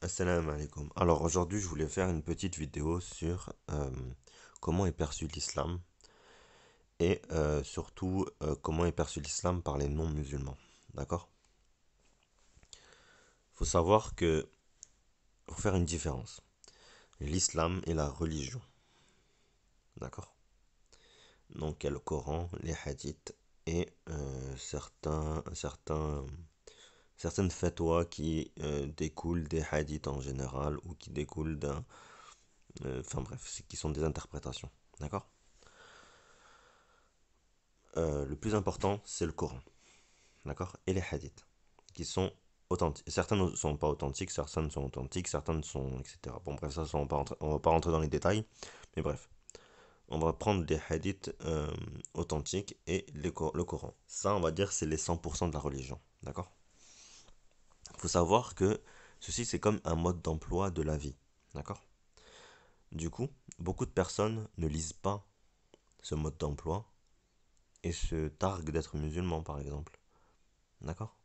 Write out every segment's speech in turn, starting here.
Assalamu alaikum. Alors aujourd'hui, je voulais faire une petite vidéo sur comment est perçu l'islam et surtout comment est perçu l'islam par les non-musulmans. D'accord? Faut savoir que faut faire une différence. L'islam est la religion. D'accord? Donc il y a le Coran, les hadiths et certaines fatwas qui découlent des hadiths en général ou qui découlent d'un enfin bref, qui sont des interprétations. D'accord? Le plus important, c'est le Coran, d'accord? Et les hadiths, qui sont authentiques. Certains ne sont pas authentiques, certains sont authentiques, certains sont, etc. Bon, bref, ça, on va pas rentrer dans les détails, mais bref, on va prendre des hadiths authentiques et le Coran. Ça, on va dire, c'est les 100% de la religion, d'accord? Il faut savoir que ceci, c'est comme un mode d'emploi de la vie, d'accord? Du coup, beaucoup de personnes ne lisent pas ce mode d'emploi et se targuent d'être musulmans, par exemple, d'accord?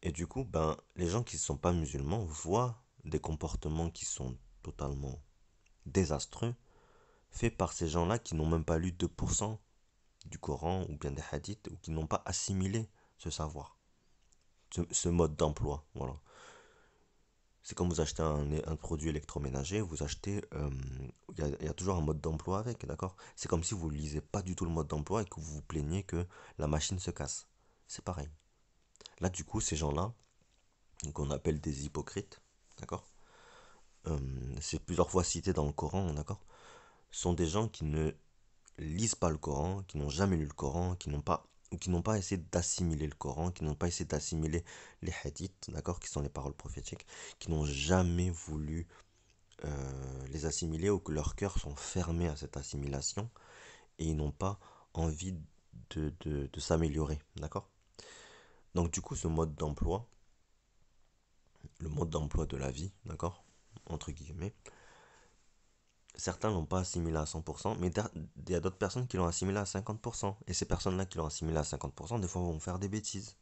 Et du coup, ben, les gens qui ne sont pas musulmans voient des comportements qui sont totalement désastreux, faits par ces gens-là qui n'ont même pas lu 2% du Coran ou bien des hadiths, ou qui n'ont pas assimilé ce savoir, ce mode d'emploi. Voilà. C'est comme vous achetez un produit électroménager, vous achetez, il y a toujours un mode d'emploi avec, d'accord? C'est comme si vous ne lisez pas du tout le mode d'emploi et que vous vous plaignez que la machine se casse. C'est pareil. Là, du coup, ces gens-là, qu'on appelle des hypocrites, d'accord? euh, c'est plusieurs fois cité dans le Coran, d'accord? Sont des gens qui ne lisent pas le Coran, qui n'ont jamais lu le Coran, qui n'ont pas ou qui n'ont pas essayé d'assimiler le Coran, qui n'ont pas essayé d'assimiler les hadiths, d'accord, qui sont les paroles prophétiques, qui n'ont jamais voulu les assimiler ou que leurs cœurs sont fermés à cette assimilation et ils n'ont pas envie de s'améliorer, d'accord? Donc du coup, ce mode d'emploi, le mode d'emploi de la vie, d'accord, entre guillemets, certains l'ont pas assimilé à 100%, mais il y a d'autres personnes qui l'ont assimilé à 50%. Et ces personnes-là qui l'ont assimilé à 50%, des fois vont faire des bêtises.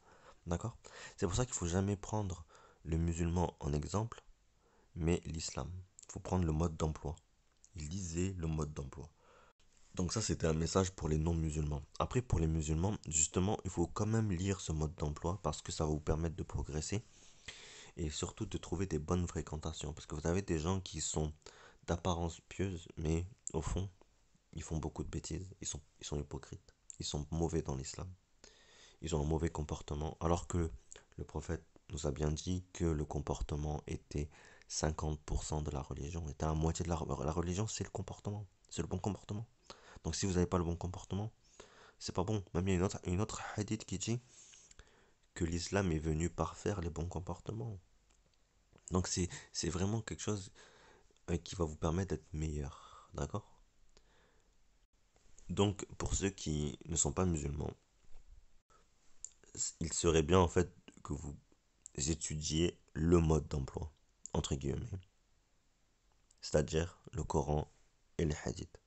D'accord? C'est pour ça qu'il faut jamais prendre le musulman en exemple, mais l'islam. Il faut prendre le mode d'emploi. Lisez le mode d'emploi. Donc ça, c'était un message pour les non-musulmans. Après, pour les musulmans, justement, il faut quand même lire ce mode d'emploi parce que ça va vous permettre de progresser et surtout de trouver des bonnes fréquentations. Parce que vous avez des gens qui sont d'apparence pieuse, mais au fond, ils font beaucoup de bêtises, ils sont hypocrites, ils sont mauvais dans l'islam, ils ont un mauvais comportement, alors que le prophète nous a bien dit que le comportement était 50% de la religion, était à moitié de la religion, c'est le comportement, c'est le bon comportement. Donc si vous n'avez pas le bon comportement, c'est pas bon. Même il y a une autre hadith qui dit que l'islam est venu parfaire les bons comportements. Donc c'est vraiment quelque chose qui va vous permettre d'être meilleur, d'accord? Donc pour ceux qui ne sont pas musulmans, il serait bien en fait que vous étudiez le mode d'emploi, entre guillemets, c'est-à-dire le Coran et les hadiths.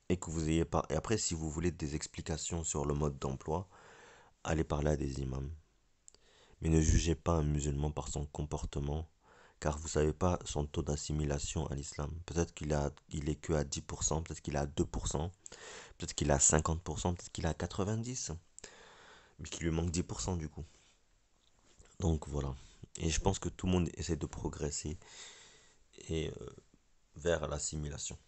Et que vous ayez pas. Et après, si vous voulez des explications sur le mode d'emploi, allez parler à des imams. Mais ne jugez pas un musulman par son comportement, car vous savez pas son taux d'assimilation à l'islam. Peut-être il est que à 10%, peut-être qu'il est à 2%, peut-être qu'il est à 50%, peut-être qu'il est à 90%, mais qu'il lui manque 10% du coup. Donc voilà. Et je pense que tout le monde essaie de progresser et vers l'assimilation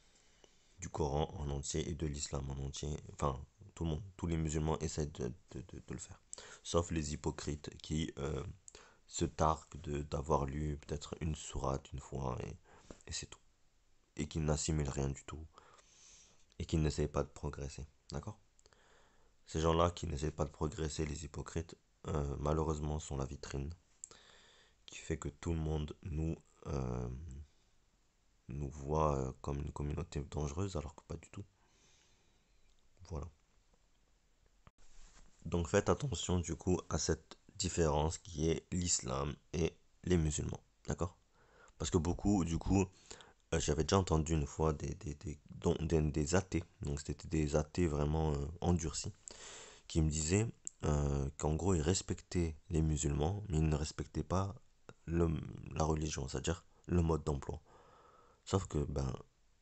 du Coran en entier et de l'islam en entier. Enfin, tout le monde, tous les musulmans essaient de le faire. Sauf les hypocrites qui se targuent d'avoir lu peut-être une sourate une fois et c'est tout. Et qui n'assimilent rien du tout et qui n'essayent pas de progresser. D'accord? Ces gens-là qui n'essayent pas de progresser, les hypocrites, malheureusement sont la vitrine qui fait que tout le monde euh, nous voit comme une communauté dangereuse alors que pas du tout. Voilà. Donc faites attention du coup à cette différence qui est l'islam et les musulmans. D'accord? Parce que beaucoup, du coup, j'avais déjà entendu une fois des athées, donc c'était des athées vraiment endurcis, qui me disaient qu'en gros ils respectaient les musulmans, mais ils ne respectaient pas le, la religion, c'est-à-dire le mode d'emploi. Sauf que, ben,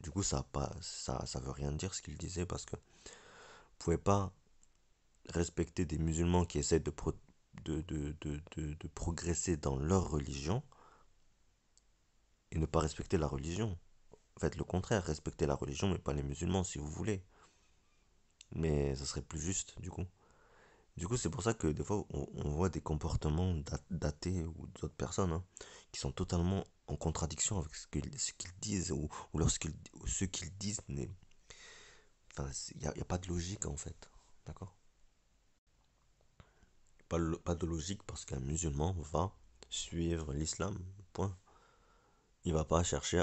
du coup, ça veut rien dire ce qu'il disait parce que vous pouvez pas respecter des musulmans qui essaient de progresser dans leur religion et ne pas respecter la religion. Faites le contraire, respectez la religion mais pas les musulmans si vous voulez. Mais ça serait plus juste du coup. Du coup, c'est pour ça que des fois, on voit des comportements d'athées ou d'autres personnes hein, qui sont totalement en contradiction avec ce qu'ils disent ou ou ce qu'ils disent. Enfin, y a pas de logique en fait. D'accord. Pas de logique parce qu'un musulman va suivre l'islam. Point. Il va pas chercher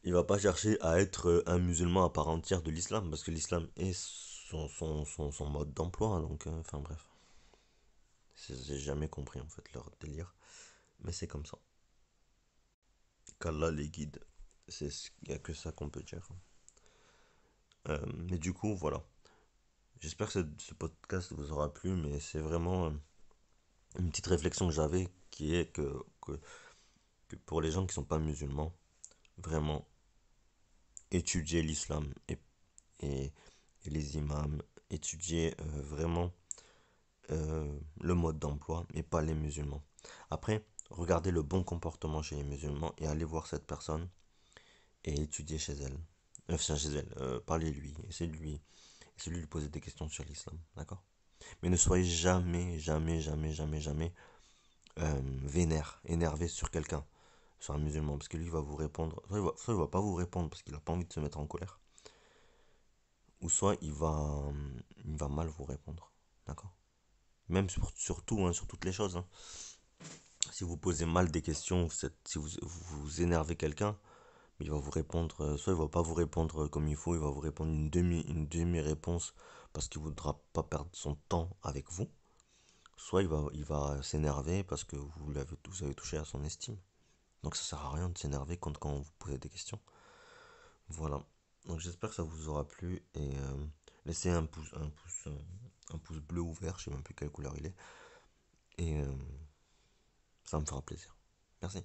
il va pas chercher à être un musulman à part entière de l'islam parce que l'islam est son mode d'emploi. Donc, enfin bref. J'ai jamais compris en fait leur délire. Mais c'est comme ça. Qu'Allah les guide. Il n'y a que ça qu'on peut dire. Mais du coup, voilà. J'espère que ce podcast vous aura plu, mais c'est vraiment une petite réflexion que j'avais qui est que pour les gens qui sont pas musulmans, vraiment étudier l'islam et, et les imams, étudier vraiment le mode d'emploi et pas les musulmans. Après, regardez le bon comportement chez les musulmans et allez voir cette personne et étudier chez elle. Enfin, chez elle, parlez-lui, essayez de lui poser des questions sur l'islam, d'accord. Mais ne soyez jamais, jamais, jamais, jamais, jamais vénère, énervé sur quelqu'un, sur un musulman, parce que lui il va vous répondre, soit il va pas vous répondre parce qu'il a pas envie de se mettre en colère, ou soit il va mal vous répondre, d'accord. Même sur tout, hein, sur toutes les choses. Hein. Si vous posez mal des questions, si vous énervez quelqu'un, il va vous répondre, soit il va pas vous répondre comme il faut, il va vous répondre une demi-réponse parce qu'il voudra pas perdre son temps avec vous, soit il va s'énerver parce que vous avez touché à son estime. Donc ça sert à rien de s'énerver quand vous posez des questions. Voilà. Donc j'espère que ça vous aura plu et laissez un pouce bleu ou vert, je sais même plus quelle couleur il est. Et ça me fera plaisir. Merci.